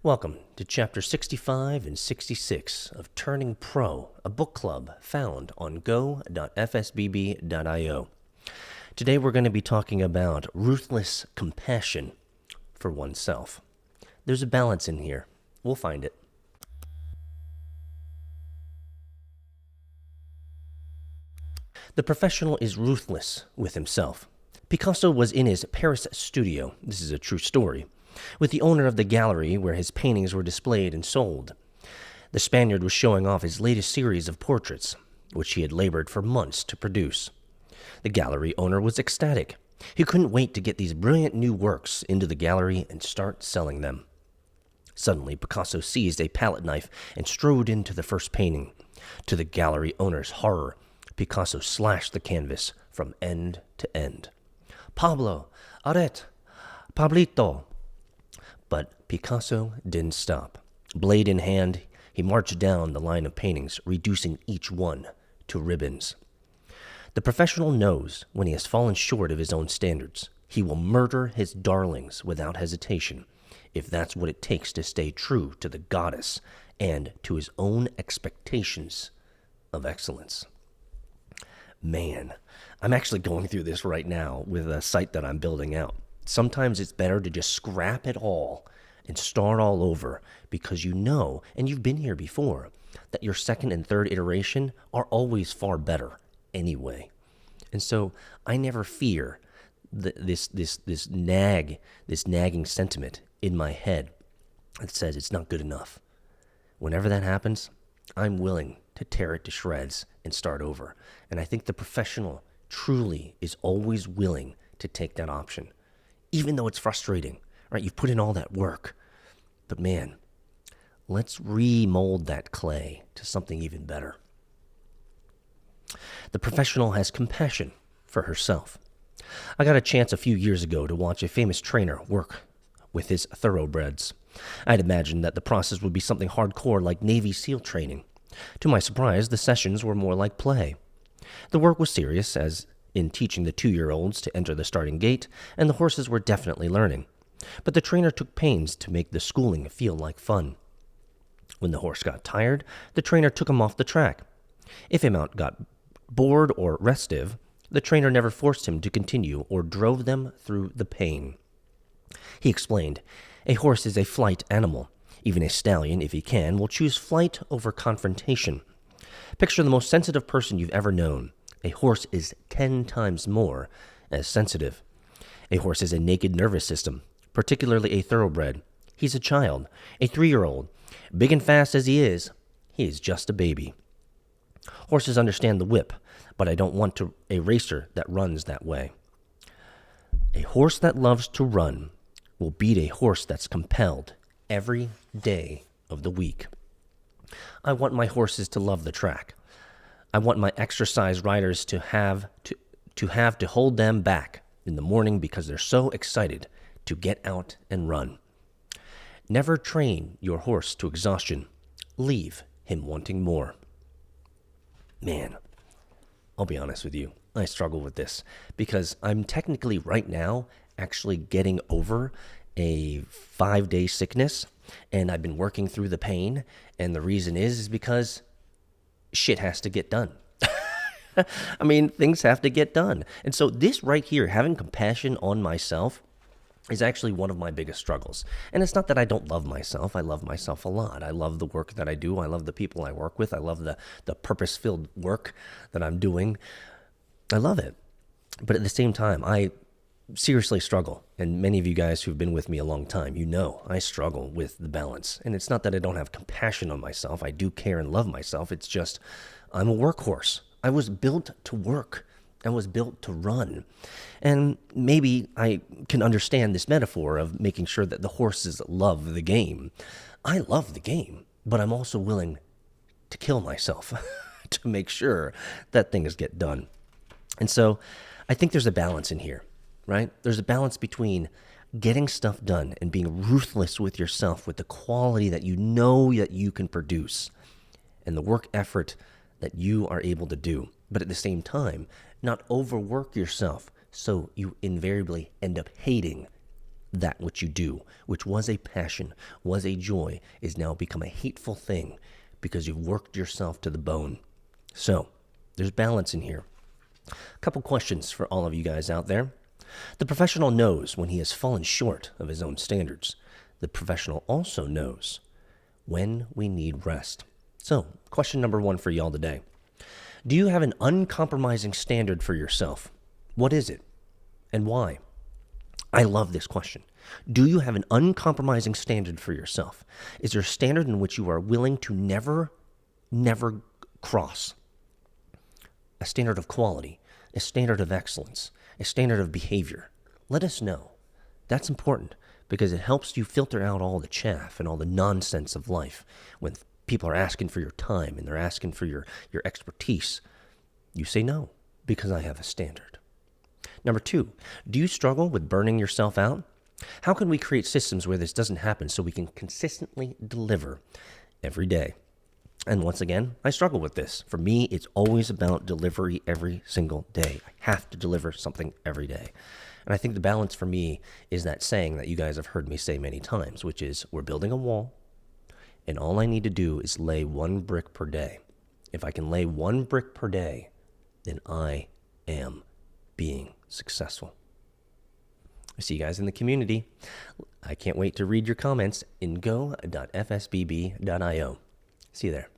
Welcome to Chapter 65 and 66 of Turning Pro, a book club found on go.fsbb.io. Today we're going to be talking about ruthless compassion for oneself. There's a balance in here. We'll find it. The professional is ruthless with himself. Picasso was in his Paris studio, this is a true story, with the owner of the gallery where his paintings were displayed and sold. The Spaniard was showing off his latest series of portraits, which he had labored for months to produce. The gallery owner was ecstatic. He couldn't wait to get these brilliant new works into the gallery and start selling them. Suddenly, Picasso seized a palette knife and strode into the first painting. To the gallery owner's horror, Picasso slashed the canvas from end to end. "Pablo, arrête! Pablito!" But Picasso didn't stop. Blade in hand, he marched down the line of paintings, reducing each one to ribbons. The professional knows when he has fallen short of his own standards. He will murder his darlings without hesitation, if that's what it takes to stay true to the goddess and to his own expectations of excellence. Man, I'm actually going through this right now with a site that I'm building out. Sometimes it's better to just scrap it all and start all over because you know, and you've been here before, that your second and third iteration are always far better anyway. And so I never fear this nagging sentiment in my head that says it's not good enough. Whenever that happens, I'm willing to tear it to shreds and start over. And I think the professional truly is always willing to take that option, even though it's frustrating, right? You've put in all that work. But man, let's remold that clay to something even better. The professional has compassion for herself. I got a chance a few years ago to watch a famous trainer work with his thoroughbreds. I'd imagined that the process would be something hardcore like Navy SEAL training. To my surprise, the sessions were more like play. The work was serious, as in teaching the 2-year-olds to enter the starting gate, and the horses were definitely learning. But the trainer took pains to make the schooling feel like fun. When the horse got tired, the trainer took him off the track. If a mount got bored or restive, the trainer never forced him to continue or drove them through the pain. He explained, "A horse is a flight animal. Even a stallion, if he can, will choose flight over confrontation. Picture the most sensitive person you've ever known. A horse is 10 times more as sensitive. A horse has a naked nervous system, particularly a thoroughbred. He's a child, a 3-year-old. Big and fast as he is just a baby. Horses understand the whip, but I don't want a racer that runs that way. A horse that loves to run will beat a horse that's compelled every day of the week. I want my horses to love the track. I want my exercise riders to have to hold them back in the morning because they're so excited to get out and run. Never train your horse to exhaustion. Leave him wanting more." Man, I'll be honest with you. I struggle with this because I'm technically right now actually getting over a 5-day sickness, and I've been working through the pain, and the reason is because shit has to get done. I mean, things have to get done. And so this right here, having compassion on myself, is actually one of my biggest struggles. And it's not that I don't love myself. I love myself a lot. I love the work that I do. I love the people I work with. I love the purpose-filled work that I'm doing. I love it. But at the same time, I seriously struggle. And many of you guys who've been with me a long time, you know I struggle with the balance. And it's not that I don't have compassion on myself. I do care and love myself. It's just I'm a workhorse. I was built to work. I was built to run. And maybe I can understand this metaphor of making sure that the horses love the game. I love the game, but I'm also willing to kill myself to make sure that things get done. And so I think there's a balance in here, right? There's a balance between getting stuff done and being ruthless with yourself with the quality that you know that you can produce and the work effort that you are able to do. But at the same time, not overwork yourself so you invariably end up hating that which you do, which was a passion, was a joy, is now become a hateful thing because you've worked yourself to the bone. So, there's balance in here. A couple questions for all of you guys out there. The professional knows when he has fallen short of his own standards. The professional also knows when we need rest. So, question number 1 for y'all today. Do you have an uncompromising standard for yourself? What is it and why? I love this question. Do you have an uncompromising standard for yourself? Is there a standard in which you are willing to never cross? A standard of quality, a standard of excellence, a standard of behavior. Let us know. That's important because it helps you filter out all the chaff and all the nonsense of life. When people are asking for your time and they're asking for your expertise, you say no because I have a standard. Number 2, do you struggle with burning yourself out? How can we create systems where this doesn't happen so we can consistently deliver every day? And once again, I struggle with this. For me, it's always about delivery every single day. I have to deliver something every day. And I think the balance for me is that saying that you guys have heard me say many times, which is we're building a wall, and all I need to do is lay 1 brick per day. If I can lay 1 brick per day, then I am being successful. I see you guys in the community. I can't wait to read your comments in go.fsbb.io. See you there.